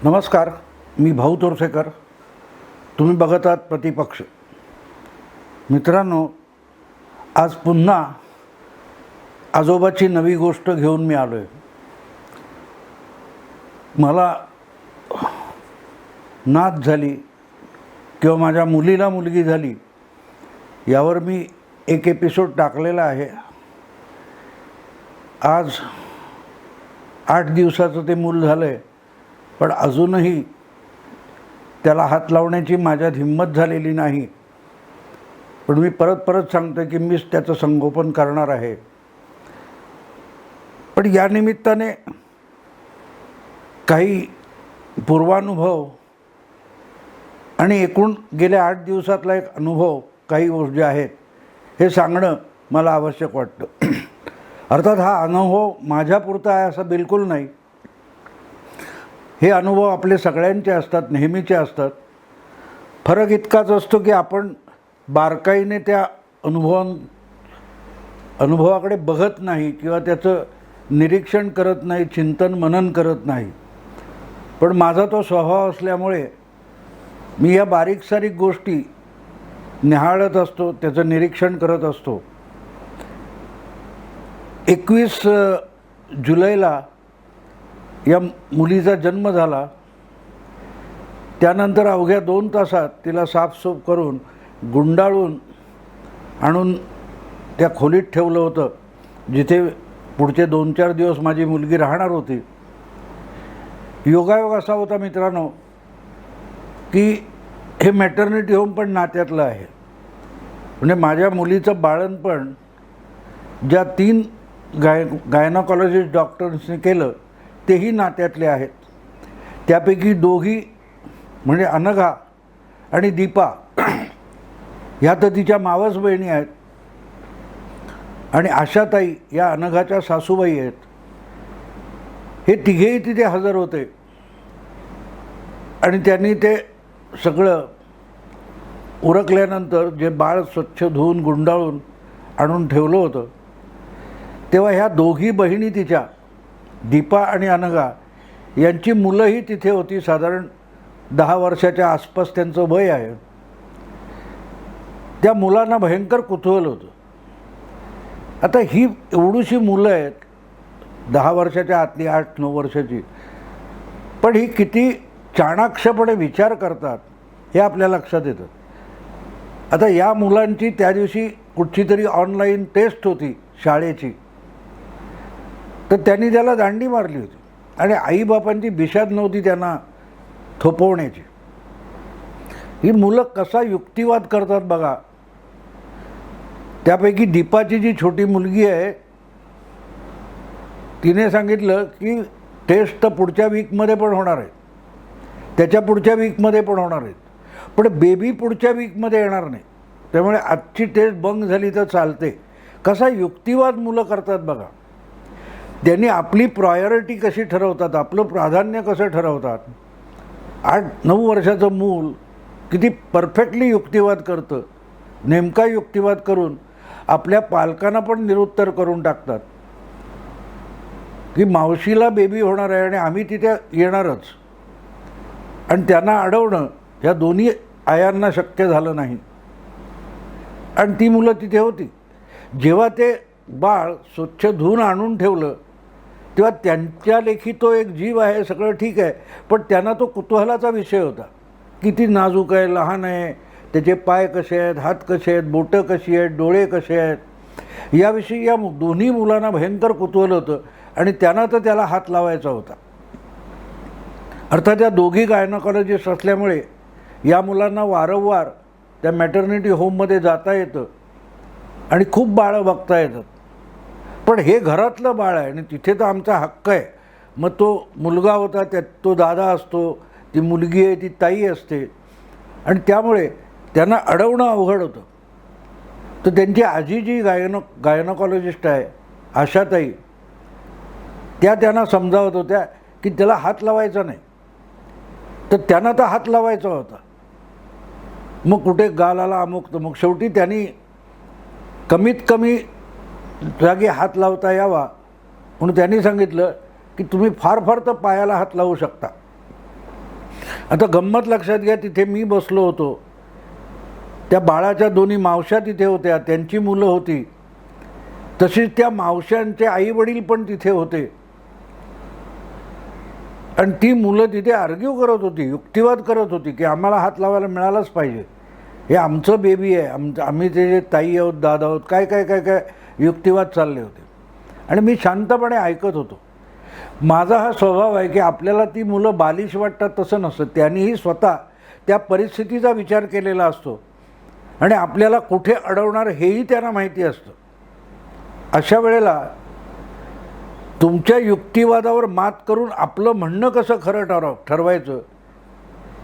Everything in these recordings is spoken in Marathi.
नमस्कार, मी भाऊ तोरसेकर. तुम्ही बघत आहात प्रतिपक्ष. मित्रांनो, आज पुन्हा आजोबाची नवी गोष्ट घेऊन मी आलो आहे. मला नात झाली किंवा माझ्या मुलीला मुलगी झाली यावर मी एक एपिसोड टाकलेला आहे. आज 8 दिवसाचं ते मूल झालं आहे, पण अजूनही त्याला हात लावण्याची माझ्यात हिंमत झालेली नाही. पण मी परत सांगतो की मीच त्याचं संगोपन करणार आहे. पण या निमित्ताने काही पूर्वानुभव आणि एकूण गेल्या 8 दिवसातला एक अनुभव, काही गोष्टी आहेत, हे सांगणं मला आवश्यक वाटतं. अर्थात हा अनुभव माझ्यापुरता आहे असं बिलकुल नाही. हे अनुभव आपले सगळ्यांचे असतात, नेहमीचे असतात. फरक इतकाच असतो की आपण बारकाईने त्या अनुभवाकडे बघत नाही किंवा त्याचं निरीक्षण करत नाही, चिंतन मनन करत नाही. पण माझा तो स्वभाव असल्यामुळे मी या बारीक सारीक गोष्टी निहाळत असतो, त्याचं निरीक्षण करत असतो. 21 जुलैला या मुलीचा जन्म झाला. त्यानंतर अवघ्या 2 तासात तिला साफसूफ करून गुंडाळून आणून त्या खोलीत ठेवलं होतं, जिथे पुढचे 2-4 दिवस माझी मुलगी राहणार होती. योगायोग असा होता मित्रांनो की हे मॅटर्निटी होम पण नात्यातलं आहे. म्हणजे माझ्या मुलीचं बाळंतपण ज्या 3 गायनॉकॉलॉजिस्ट डॉक्टर्सनी केलं तेही नात्यातले आहेत. त्यापैकी दोघी म्हणजे अनघा आणि दीपा ह्या तर तिच्या मावस बहिणी आहेत. आणि आशाताई या अनघाच्या सासूबाई आहेत. हे तिघेही तिथे हजर होते. आणि त्यांनी ते सगळं उरकल्यानंतर जे बाळ स्वच्छ धुवून गुंडाळून आणून ठेवलं होतं, तेव्हा ह्या दोघी बहिणी तिच्या, दीपा आणि अनघा, यांची मुलंही तिथे होती. साधारण 10 वर्षाच्या आसपास त्यांचं वय आहे. त्या मुलांना भयंकर कुतूहल होतं. आता ही एवढीशी मुलं आहेत, 10 वर्षाच्या आतली, 8-9 वर्षाची, पण ही किती चाणाक्षपणे विचार करतात हे आपल्या लक्षात येतं. आता या मुलांची त्या दिवशी कुठची तरी ऑनलाईन टेस्ट होती शाळेची, तर त्यांनी त्याला दांडी मारली होती. आणि आईबापांची बिशाद नव्हती त्यांना थोपवण्याची. ही मुलं कसा युक्तिवाद करतात बघा. त्यापैकी दीपाची जी छोटी मुलगी आहे, तिने सांगितलं की टेस्ट तर पुढच्या वीकमध्ये पण होणार आहे, त्याच्या पुढच्या वीकमध्ये पण होणार आहेत, पण बेबी पुढच्या वीकमध्ये येणार नाही. त्यामुळे आजची टेस्ट बंग झाली तर चालते. कसा युक्तिवाद मुलं करतात बघा. त्यांनी आपली प्रायोरिटी कशी ठरवतात, आपलं प्राधान्य कसं ठरवतात. 8-9 वर्षाचं मूल किती परफेक्टली युक्तिवाद करतं. नेमका युक्तिवाद करून आपल्या पालकांना पण निरुत्तर करून टाकतात की मावशीला बेबी होणार आहे आणि आम्ही तिथे येणारच. आणि त्यांना अडवणं ह्या दोन्ही आयांना शक्य झालं नाही. आणि ती मुलं तिथे होती. जेव्हा ते बाळ स्वच्छ धुवून आणून ठेवलं, तेव्हा त्यांच्या लेखी तो एक जीव आहे, सगळं ठीक आहे, पण त्यांना तो कुतूहलाचा विषय होता. किती नाजूक आहे, लहान आहे, त्याचे पाय कसे आहेत, हात कसे आहेत, बोटं कशी आहेत, डोळे कसे आहेत, याविषयी या दोन्ही मुलांना भयंकर कुतूहल होतं. आणि त्यांना तर त्याला हात लावायचा होता. अर्थात या दोघी गायनॉकॉलॉजिस्ट असल्यामुळे या मुलांना वारंवार त्या मॅटर्निटी होममध्ये जाता येतं आणि खूप बाळं बघता येतात. पण हे घरातलं बाळ आहे आणि तिथे तर आमचा हक्क आहे. मग तो मुलगा होता, त्यात तो दादा असतो, ती मुलगी आहे ती ताई असते. आणि त्यामुळे त्यांना अडवणं अवघड होतं. तर त्यांची आजी जी गायनॉकॉलॉजिस्ट आहे, आशाताई, त्या त्यांना समजावत होत्या की त्याला हात लावायचा नाही. तर त्यांना तर हात लावायचा होता. मग कुठे गालाला अमुक, तर मग शेवटी त्यांनी कमीत कमी जागी हात लावता यावा म्हणून त्यांनी सांगितलं की तुम्ही फार फार तर पायाला हात लावू शकता. आता गंमत लक्षात घ्या, तिथे मी बसलो होतो, त्या बाळाच्या दोन्ही मावश्या तिथे होत्या, त्यांची मुलं होती, तशीच त्या मावश्यांचे आई वडील पण तिथे होते. आणि ती मुलं तिथे आर्ग्यू करत होती, युक्तिवाद करत होती की आम्हाला हात लावायला मिळालाच पाहिजे, हे आमचं बेबी आहे, आम्ही त्याचे ताई आहोत, दादा आहोत, काय काय काय काय युक्तिवाद चालले होते. आणि मी शांतपणे ऐकत होतो. माझा हा स्वभाव आहे की आपल्याला ती मुलं बालिश वाटतात तसं नसतं, त्यांनीही स्वतः त्या परिस्थितीचा विचार केलेला असतो आणि आपल्याला कुठे अडवणार हेही त्यांना माहिती असतं. अशा वेळेला तुमच्या युक्तिवादावर मात करून आपलं म्हणणं कसं खरं ठरवायचं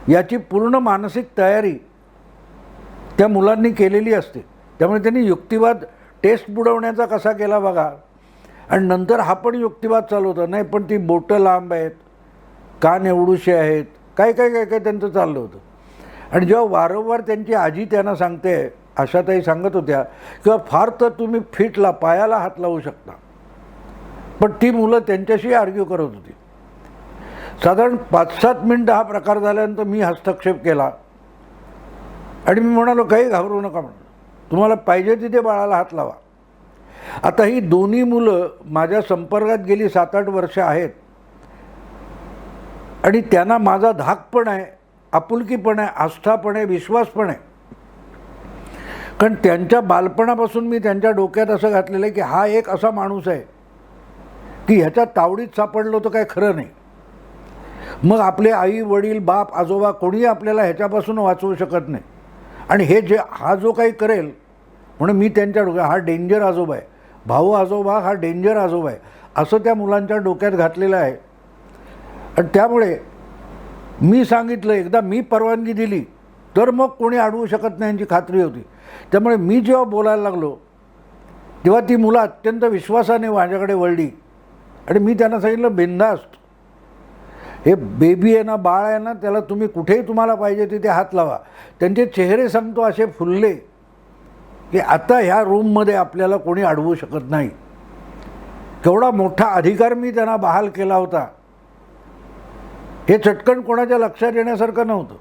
याची पूर्ण मानसिक तयारी त्या मुलांनी केलेली असते. त्यामुळे त्यांनी युक्तिवाद टेस्ट बुडवण्याचा कसा केला बघा. आणि नंतर हा पण युक्तिवाद चालू होता, नाही पण ती बोटं लांब आहेत, कान एवढूशे आहेत, काय काय काय काय त्यांचं चाललं होतं. आणि जेव्हा वारंवार त्यांची आजी त्यांना सांगते, आशाताई सांगत होत्या, किंवा फार तर तुम्ही फीटला पायाला हात लावू शकता, पण ती मुलं त्यांच्याशी आर्ग्यू करत होती. साधारण 5-7 मिनटं हा प्रकार झाल्यानंतर मी हस्तक्षेप केला आणि मी म्हणालो, काही घाबरू नका म्हणून, तुम्हाला पाहिजे तिथे बाळाला हात लावा. आता ही दोन्ही मुलं माझ्या संपर्कात गेली 7-8 वर्ष आहेत आणि त्यांना माझा धाक पण आहे, आपुलकी पण आहे, आस्था पण आहे, विश्वास पण आहे. कारण त्यांच्या बालपणापासून मी त्यांच्या डोक्यात असं घातलेलं आहे की हा एक असा माणूस आहे की ह्याच्या तावडीत सापडलो तर काय खरं नाही. मग आपले आई वडील बाप आजोबा कोणीही आपल्याला ह्याच्यापासून वाचवू शकत नाही. आणि हे जे हा जो काही करेल, म्हणून मी त्यांच्या डोक्यात हा डेंजर आजोबा आहे, भाऊ आजोबा हा डेंजर आजोबा आहे, असं त्या मुलांच्या डोक्यात घातलेलं आहे. आणि त्यामुळे मी सांगितलं, एकदा मी परवानगी दिली तर मग कोणी अडवू शकत नाही यांची खात्री होती. त्यामुळे मी जेव्हा बोलायला लागलो तेव्हा ती मुलं अत्यंत विश्वासाने माझ्याकडे वळली आणि मी त्यांना सांगितलं, बिनधास्त, हे बेबी आहे ना, बाळ आहे ना, त्याला तुम्ही कुठेही तुम्हाला पाहिजे तिथे हात लावा. त्यांचे चेहरे सांगतो असे फुलले की आता ह्या रूममध्ये आपल्याला कोणी अडवू शकत नाही. केवढा मोठा अधिकार मी त्यांना बहाल केला होता हे चटकन कोणाच्या लक्षात येण्यासारखं नव्हतं.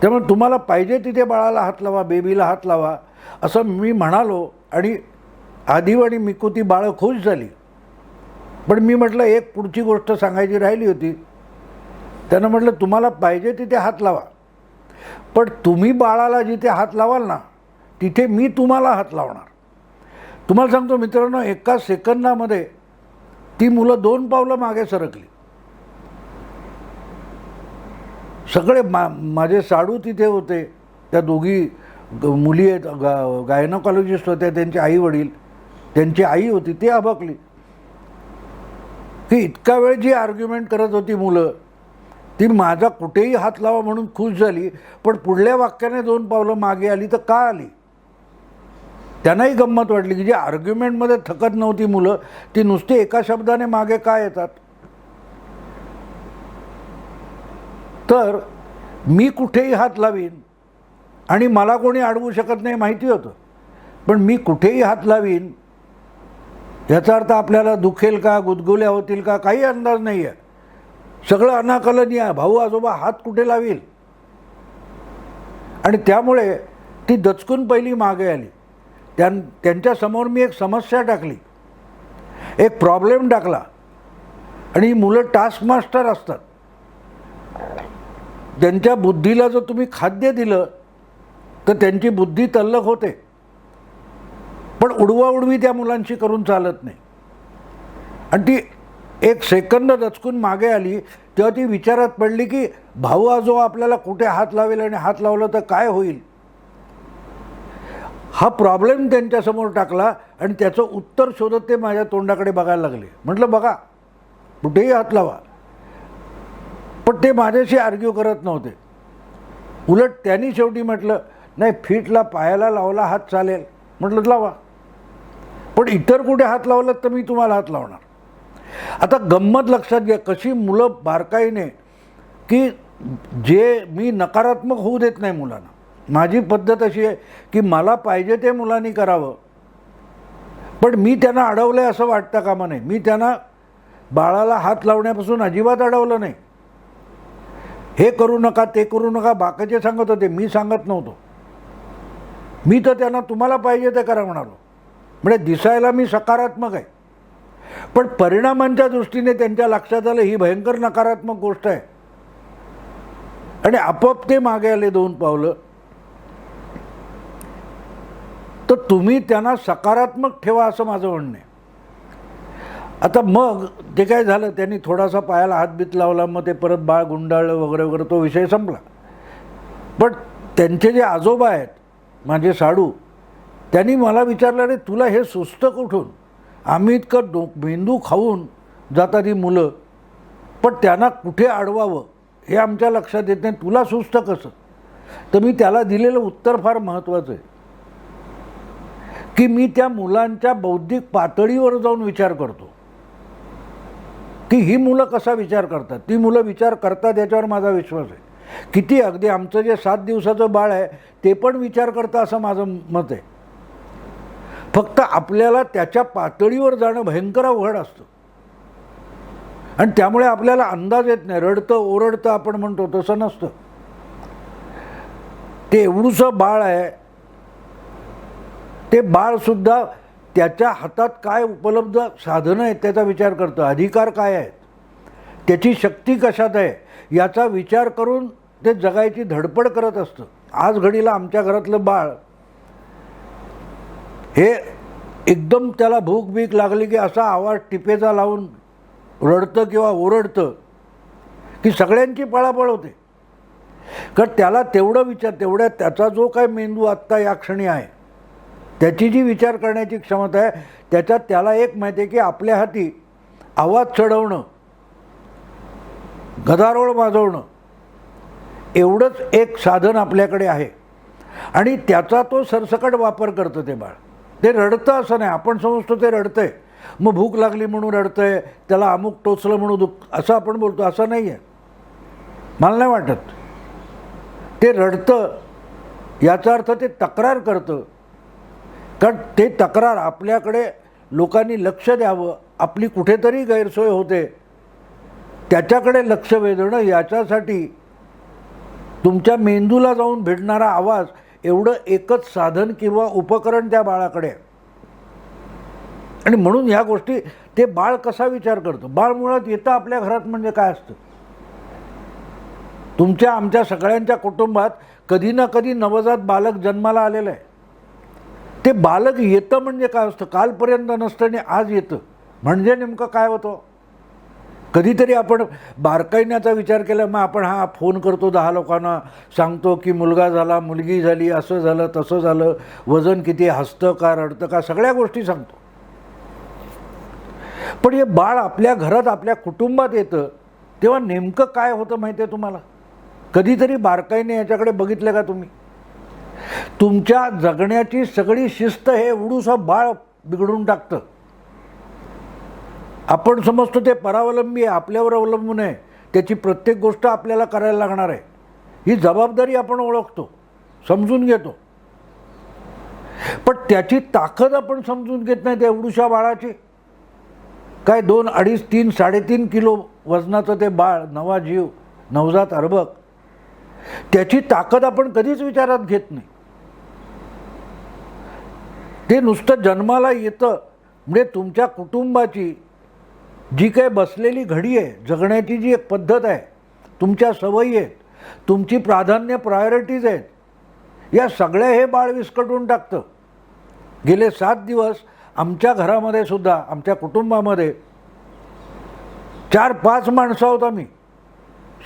त्यामुळे तुम्हाला पाहिजे तिथे बाळाला हात लावा, बेबीला हात लावा असं मी म्हणालो. आणि आदिव आणि मिकू ती बाळं खुश झाली. पण मी म्हटलं एक पुढची गोष्ट सांगायची राहिली होती. त्यानं म्हटलं, तुम्हाला पाहिजे तिथे हात लावा, पण तुम्ही बाळाला जिथे हात लावाल ना तिथे मी तुम्हाला हात लावणार. तुम्हाला सांगतो मित्रांनो, एका सेकंदामध्ये ती मुलं 2 पावलं मागे सरकली. सगळे माझे साडू तिथे होते, त्या दोघी मुली आहेत, गायनोकॉलॉजिस्ट होत्या, त्यांचे आई वडील, त्यांची आई होती, ती अबकली की इतका वेळ जी आर्ग्युमेंट करत होती मुलं, ती माझा कुठेही हात लावा म्हणून खुश झाली, पण पुढल्या वाक्याने 2 पावलं मागे आली. तर का आली? त्यांनाही गंमत वाटली की जी आर्ग्युमेंटमध्ये थकत नव्हती मुलं, ती नुसती एका शब्दाने मागे का येतात. तर मी कुठेही हात लावीन आणि मला कोणी अडवू शकत नाही माहिती होतं, पण मी कुठेही हात लावीन याचा अर्थ आपल्याला दुखेल का, गुदगुल्या होतील का, काही अंदाज नाही आहे. सगळं अनाकलनीय आहे. भाऊ आजोबा हात कुठे लावील. आणि त्यामुळे ती दचकून पहिली मागे आली. त्यांच्यासमोर मी एक समस्या टाकली, एक प्रॉब्लेम टाकला. आणि ही मुलं टास्क मास्टर असतात. त्यांच्या बुद्धीला जर तुम्ही खाद्य दिलं तर त्यांची बुद्धी तल्लख होते, पण उडवाउडवी त्या मुलांशी करून चालत नाही. आणि ती 1 सेकंद दचकून मागे आली तेव्हा ती विचारात पडली की भाऊ आजोबा आपल्याला कुठे हात लावेल आणि हात लावलं तर काय होईल. हा प्रॉब्लेम त्यांच्यासमोर टाकला आणि त्याचं उत्तर शोधत ते माझ्या तोंडाकडे बघायला लागले. म्हटलं, बघा कुठेही हात लावा. पण ते माझ्याशी आर्ग्यू करत नव्हते. उलट त्यांनी शेवटी म्हटलं, नाही फीटला पायाला लावला हात चालेल. म्हटलं लावा, पण इतर कुठे हात लावलात तर मी तुम्हाला हात लावणार. आता गंमत लक्षात घ्या, कशी मुलं बारकाईने, की जे मी नकारात्मक होऊ देत नाही मुलांना. माझी पद्धत अशी आहे की मला पाहिजे ते मुलांनी करावं, पण मी त्यांना अडवलं आहे असं वाटतं कामा नये. मी त्यांना बाळाला हात लावण्यापासून अजिबात अडवलं नाही. हे करू नका ते करू नका बाकीचे सांगत होते, मी सांगत नव्हतो. मी तर त्यांना तुम्हाला पाहिजे ते करा म्हणालो. म्हणजे दिसायला मी सकारात्मक आहे, पण परिणामांच्या दृष्टीने त्यांच्या लक्षात आलं ही भयंकर नकारात्मक गोष्ट आहे आणि आपोआप ते मागे आले 2 पावलं. तर तुम्ही त्यांना सकारात्मक ठेवा असं माझं म्हणणं आहे. आता मग ते काय झालं, त्यांनी थोडासा पायाला हातबीत लावला, मग ते परत बाळ गुंडाळलं वगैरे वगैरे, तो विषय संपला. पण त्यांचे जे आजोबा आहेत माझे साडू, त्यांनी मला विचारलं, अरे तुला हे सुचतं कुठून? आम्ही इतकं मेंदू खाऊन जातात ही मुलं, पण त्यांना कुठे अडवावं हे आमच्या लक्षात येत नाही, तुला सुचतं कसं? तर मी त्याला दिलेलं उत्तर फार महत्त्वाचं आहे की मी त्या मुलांच्या बौद्धिक पातळीवर जाऊन विचार करतो की ही मुलं कसा विचार करतात. ती मुलं विचार करतात याच्यावर माझा विश्वास आहे. किती अगदी आमचं जे 7 दिवसाचं बाळ आहे ते पण विचार करतं असं माझं मत आहे. फक्त आपल्याला त्याच्या पातळीवर जाणं भयंकर अवघड असतं आणि त्यामुळे आपल्याला अंदाज येत नाही. रडतं ओरडतं आपण म्हणतो, तसं नसतं. ते एवढूसं बाळ आहे, ते बाळसुद्धा त्याच्या हातात काय उपलब्ध साधनं आहेत त्याचा विचार करतं, अधिकार काय आहेत, त्याची शक्ती कशात आहे याचा विचार करून ते जगायची धडपड करत असतं. आज घडीला आमच्या घरातलं बाळ हे एकदम त्याला भूक बीक लागली की असा आवाज टिपेचा लावून रडतं किंवा ओरडतं की सगळ्यांची पळापळ होते. कारण त्याला तेवढं तेवढ्या त्याचा जो काय मेंदू आत्ता या क्षणी आहे, त्याची जी विचार करण्याची क्षमता आहे, त्याच्यात त्याला एक माहिती आहे की आपल्या हाती आवाज चढवणं, गदारोळ वाजवणं एवढंच एक साधन आपल्याकडे आहे आणि त्याचा तो सरसकट वापर करतं ते बाळ. ते रडतं असं नाही, आपण समजतो ते रडतंय, मग भूक लागली म्हणून रडतंय, त्याला अमुक टोचलं म्हणून असं आपण बोलतो, असं नाही आहे. मला नाही वाटत. ते रडतं याचा अर्थ ते तक्रार करतं, कारण ते तक्रार आपल्याकडे लोकांनी लक्ष द्यावं, आपली कुठेतरी गैरसोय होते त्याच्याकडे लक्ष वेधणं, याच्यासाठी तुमच्या मेंदूला जाऊन भिडणारा आवाज एवढं एकच साधन किंवा उपकरण त्या बाळाकडे आहे. आणि म्हणून ह्या गोष्टी ते बाळ कसा विचार करतं. बाळ मुळात येतं आपल्या घरात म्हणजे काय असतं. तुमच्या आमच्या सगळ्यांच्या कुटुंबात कधी ना कधी नवजात बालक जन्माला आलेलं आहे. ते बालक येतं म्हणजे काय असतं, कालपर्यंत नसतं आणि आज येतं म्हणजे नेमकं काय होतं. कधीतरी आपण बारकाईण्याचा विचार केला, मग आपण हा फोन करतो 10 लोकांना, सांगतो की मुलगा झाला, मुलगी झाली, असं झालं तसं झालं, वजन किती, हसतं का रडतं का, सगळ्या गोष्टी सांगतो. पण हे बाळ आपल्या घरात आपल्या कुटुंबात येतं तेव्हा नेमकं काय होतं माहिती आहे तुम्हाला? कधीतरी बारकाईने याच्याकडे बघितलं का तुम्ही? तुमच्या जगण्याची सगळी शिस्त हे एवढूसं बाळ बिघडून टाकतं. आपण समजतो ते परावलंबी आहे, आपल्यावर अवलंबून आहे, त्याची प्रत्येक गोष्ट आपल्याला करायला लागणार आहे, ही जबाबदारी आपण ओळखतो, समजून घेतो. पण त्याची ताकद आपण समजून घेत नाही. त्या एवढूशा बाळाची काय 2, 2.5, 3, 3.5 किलो वजनाचं ते बाळ, नवा जीव, नवजात अर्भक, त्याची ताकद आपण कधीच विचारात घेत नाही. ते नुसतं जन्माला येतं म्हणजे तुमच्या कुटुंबाची जी काही बसलेली घडी आहे, जगण्याची जी एक पद्धत आहे, तुमच्या सवयी आहेत, तुमची प्रायोरिटीज आहेत, या सगळ्या हे बाळ विस्कटून टाकतं. गेले 7 दिवस आमच्या घरामध्ये सुद्धा, आमच्या कुटुंबामध्ये 4-5 माणसं आहोत आम्ही,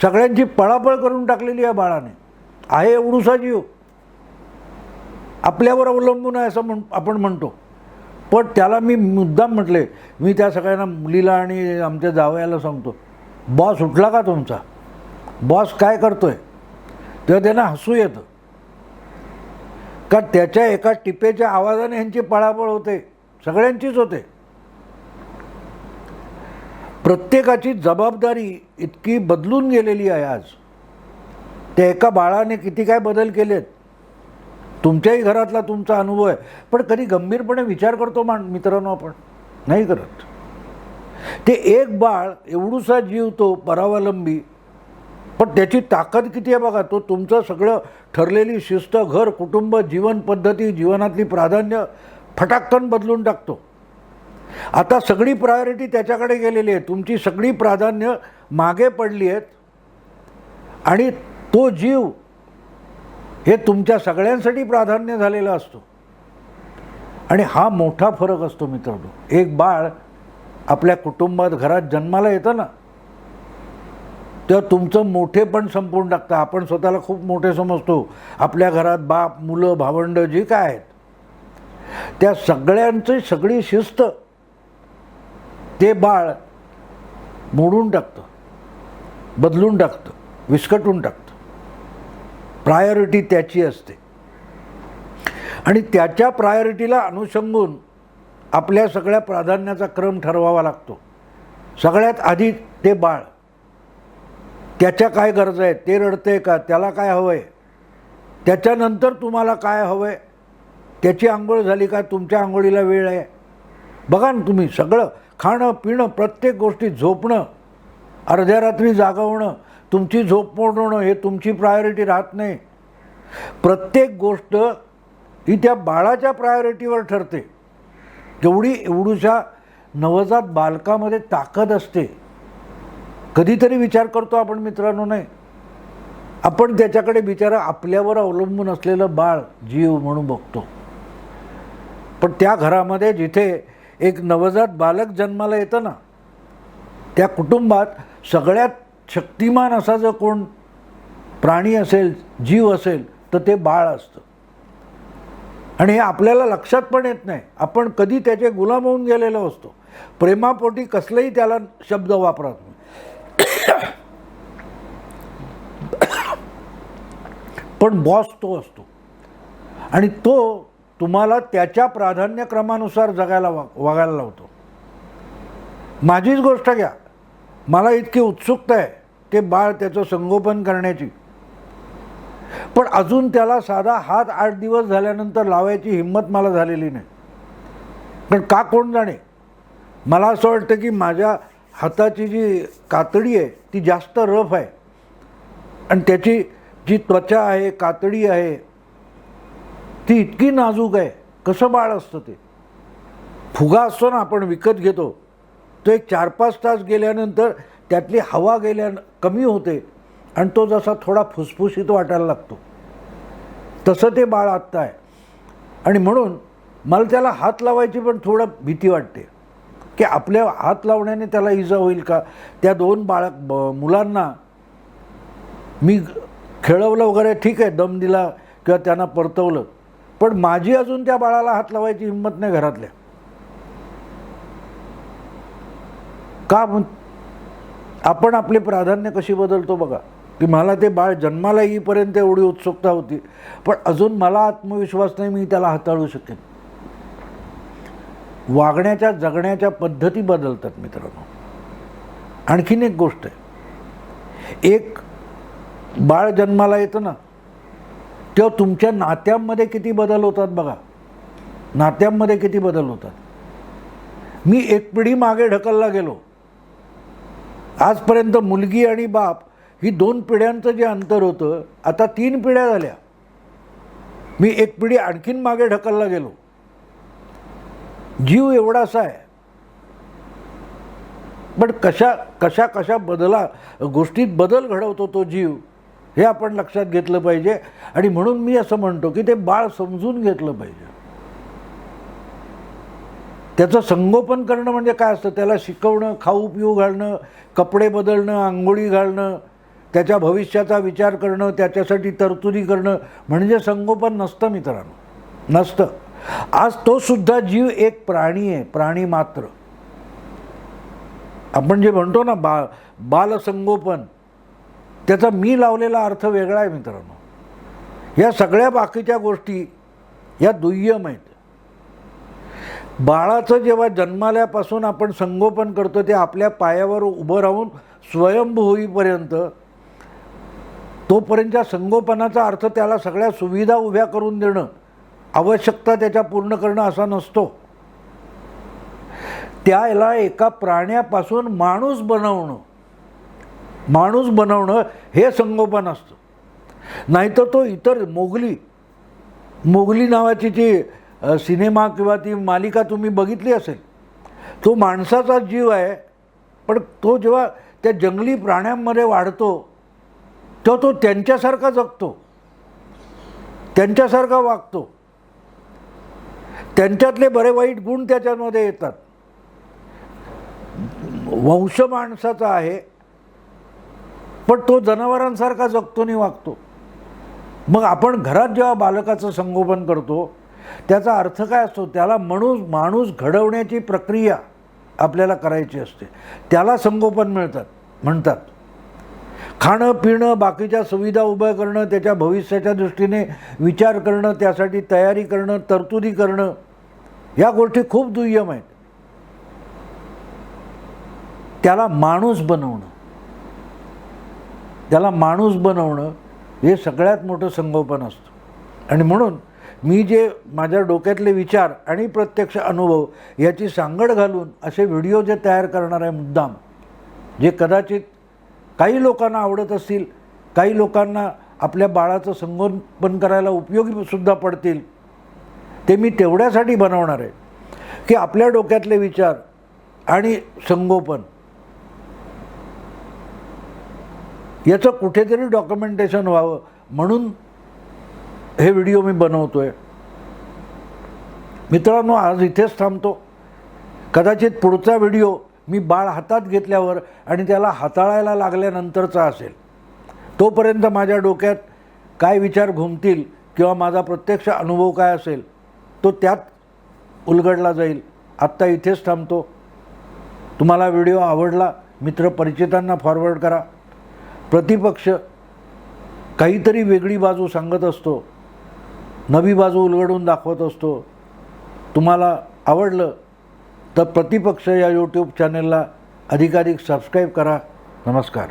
सगळ्यांची पळापळ करून टाकलेली आहे बाळाने. आहे एवढूसा जीव, आपल्यावर अवलंबून आहे असं आपण म्हणतो. पण त्याला मी मुद्दाम म्हटले, मी त्या सगळ्यांना, मुलीला आणि आमच्या जावयाला सांगतो, बॉस उठला का तुमचा, बॉस काय करतोय? तेव्हा त्यांना हसू येतं, का त्याच्या एका टिपेच्या आवाजाने ह्यांची पळापळ होते, सगळ्यांचीच होते. प्रत्येकाची जबाबदारी इतकी बदलून गेलेली आहे आज. त्या एका बाळाने किती काय बदल केलेत. तुमच्याही घरातला तुमचा अनुभव आहे, पण कधी गंभीरपणे विचार करतो मित्रांनो आपण? नाही करत. ते एक बाळ एवढूसा जीव, तो परावलंबी, पण त्याची ताकद किती आहे बघा. तो तुमचं सगळं ठरलेली शिस्त, घर, कुटुंब, जीवन पद्धती, जीवनातली प्राधान्य फटाकन बदलून टाकतो. आता सगळी प्रायोरिटी त्याच्याकडे गेलेली आहे. तुमची सगळी प्राधान्य मागे पडली आहेत आणि तो जीव हे तुमच्या सगळ्यांसाठी प्राधान्य झालेला असतो. आणि हा मोठा फरक असतो मित्रांनो. एक बाळ आपल्या कुटुंबात घरात जन्माला येतं ना, तेव्हा तुमचं मोठेपण संपवून टाकतं. आपण स्वतःला खूप मोठे समजतो. आपल्या घरात बाप, मुलं, भावंडं जी काय आहेत त्या सगळ्यांची सगळी शिस्त ते बाळ मोडून टाकतं, बदलून टाकतं, विस्कटून टाकतं. प्रायोरिटी त्याची असते आणि त्याच्या प्रायोरिटीला अनुषंगून आपल्या सगळ्या प्राधान्याचा क्रम ठरवावा लागतो. सगळ्यात आधी ते बाळ, त्याच्या काय गरजा आहेत, ते रडते का, त्याला काय हवं आहे, त्याच्यानंतर तुम्हाला काय हवं आहे, त्याची आंघोळ झाली का, तुमच्या आंघोळीला वेळ आहे. बघा ना तुम्ही, सगळं खाणं पिणं, प्रत्येक गोष्टी, झोपणं, अर्ध्या रात्री जागा होणं, तुमची झोप मोडवणं हे तुमची प्रायोरिटी राहत नाही. प्रत्येक गोष्ट ही त्या बाळाच्या प्रायोरिटीवर ठरते. एवढूशा नवजात बालकामध्ये ताकद असते. कधीतरी विचार करतो आपण मित्रांनो, नाही आपण त्याच्याकडे बिचारा आपल्यावर अवलंबून असलेलं बाळ जीव म्हणून बघतो. पण त्या घरामध्ये जिथे एक नवजात बालक जन्माला येतं ना, त्या कुटुंबात सगळ्यात शक्तिमान असा जर कोण प्राणी असेल, जीव असेल, तर ते बाळ असतं. आणि हे आपल्याला लक्षात पण येत नाही. आपण कधी त्याचे गुलाम होऊन गेलेलो असतो. प्रेमापोटी कसलेही त्याला शब्द वापरत नाही. पण बॉस तो असतो आणि तो तुम्हाला त्याच्या प्राधान्यक्रमानुसार जगायला वागायला लावतो. माझीच गोष्ट घ्या, मला इतकी उत्सुकता आहे ते बाळ, त्याचं संगोपन करण्याची, पण अजून त्याला साधा हात 8 दिवस झाल्यानंतर लावायची हिंमत मला झालेली नाही. पण का कोण जाणे. मला असं वाटतं की माझ्या हाताची जी कातडी आहे ती जास्त रफ आहे आणि त्याची जी त्वचा आहे, कातडी आहे, ती इतकी नाजूक आहे. कसं बाळ असतं ते. फुगा असतो ना आपण विकत घेतो, तो एक 4-5 तास गेल्यानंतर त्यातली हवा कमी होते आणि तो जसा थोडा फुसफुशीत वाटायला लागतो. तसं ते बाळ आत्ता आहे. आणि म्हणून मला त्याला हात लावायची पण थोडं भीती वाटते की आपल्या हात लावण्याने त्याला इजा होईल का. त्या 2 मुलांना मी खेळवलं वगैरे, ठीक आहे, दम दिला किंवा त्यांना परतवलं, पण माझी अजून त्या बाळाला हात लावायची हिंमत नाही घरातल्या. का. आपण आपली प्राधान्य कशी बदलतो बघा. की मला ते बाळ जन्माला येईपर्यंत एवढी उत्सुकता होती, पण अजून मला आत्मविश्वास नाही मी त्याला हाताळू शकेन. वागण्याच्या जगण्याच्या पद्धती बदलतात मित्रांनो. आणखीन एक गोष्ट आहे, एक बाळ जन्माला येतं ना, तेव्हा तुमच्या नात्यांमध्ये किती बदल होतात बघा. नात्यांमध्ये किती बदल होतात. मी एक पिढी मागे ढकलला गेलो. आजपर्यंत मुलगी आणि बाप ही 2 पिढ्यांचं जे अंतर होतं, आता 3 पिढ्या झाल्या. मी एक पिढी आणखीन मागे ढकलला गेलो. जीव एवढासा आहे, पण कशा गोष्टीत बदल घडवतो तो जीव, हे आपण लक्षात घेतलं पाहिजे. आणि म्हणून मी असं म्हणतो की ते बाळ समजून घेतलं पाहिजे. त्याचं संगोपन करणं म्हणजे काय असतं. त्याला शिकवणं, खाऊ पिऊ घालणं, कपडे बदलणं, आंघोळी घालणं, त्याच्या भविष्याचा विचार करणं, त्याच्यासाठी तरतुदी करणं म्हणजे संगोपन नसतं मित्रांनो, नसतं. आज तो सुद्धा जीव एक प्राणी आहे, प्राणी मात्र. आपण जे म्हणतो ना बालसंगोपन, त्याचा मी लावलेला अर्थ वेगळा आहे मित्रांनो. या सगळ्या बाकीच्या गोष्टी या दुय्यम आहेत. बाळाचं जेव्हा जन्माल्यापासून आपण संगोपन करतो, ते आपल्या पायावर उभं राहून स्वयंभू होईपर्यंत, तोपर्यंतच्या संगोपनाचा अर्थ त्याला सगळ्या सुविधा उभ्या करून देणं, आवश्यकता त्याच्या पूर्ण करणं असा नसतो. त्याला एका प्राण्यापासून माणूस बनवणं, माणूस बनवणं हे संगोपन असतं. नाहीतर तो इतर मोगली नावाची जी सिनेमा किंवा ती मालिका तुम्ही बघितली असेल, तो माणसाचा जीव आहे, पण तो जेव्हा त्या जंगली प्राण्यांमध्ये वाढतो तेव्हा तो त्यांच्यासारखा जगतो, त्यांच्यासारखा वागतो, त्यांच्यातले बरे वाईट गुण त्याच्यामध्ये येतात. वंश माणसाचा आहे, पण तो जनावरांसारखा जगतो आणि वागतो. मग आपण घरात जेव्हा बालकाचं संगोपन करतो त्याचा अर्थ काय असतो? त्याला माणूस घडवण्याची प्रक्रिया आपल्याला करायची असते, त्याला संगोपन म्हणतात. खाणं पिणं, बाकीच्या सुविधा उभ्या करणं, त्याच्या भविष्याच्या दृष्टीने विचार करणं, त्यासाठी तयारी करणं, तरतुदी करणं, या गोष्टी खूप दुय्यम आहेत. त्याला माणूस बनवणं हे सगळ्यात मोठं संगोपन असतं. आणि म्हणून मी जे माझ्या डोक्यातले विचार आणि प्रत्यक्ष अनुभव याची सांगड घालून असे व्हिडिओ जे तयार करणार आहे मुद्दाम, जे कदाचित काही लोकांना आवडत असतील, काही लोकांना आपल्या बाळाचं संगोपन करायला उपयोगीसुद्धा पडतील, ते मी तेवढ्यासाठी बनवणार आहे की आपल्या डोक्यातले विचार आणि संगोपन याचं कुठेतरी डॉक्युमेंटेशन व्हावं म्हणून हे व्हिडिओ मी बनवतोय. मित्रांनो, आज इथेच थांबतो. कदाचित पुढचा व्हिडिओ मी बाळ हातात घेतल्यावर आणि त्याला हाताळायला लागल्यानंतरचा असेल. तोपर्यंत माझ्या डोक्यात काय विचार घुमतील किंवा माझा प्रत्यक्ष अनुभव काय असेल तो त्यात उलगडला जाईल. आत्ता इथेच थांबतो. तुम्हाला व्हिडिओ आवडला, मित्र परिचितांना फॉरवर्ड करा. प्रतिपक्ष काहीतरी वेगळी बाजू सांगत असतो, नवी बाजू उलगडून दाखवत असतो. तुम्हाला आवडलं तर प्रतिपक्ष या यूट्यूब चॅनलला अधिकाधिक सबस्क्राईब करा. नमस्कार.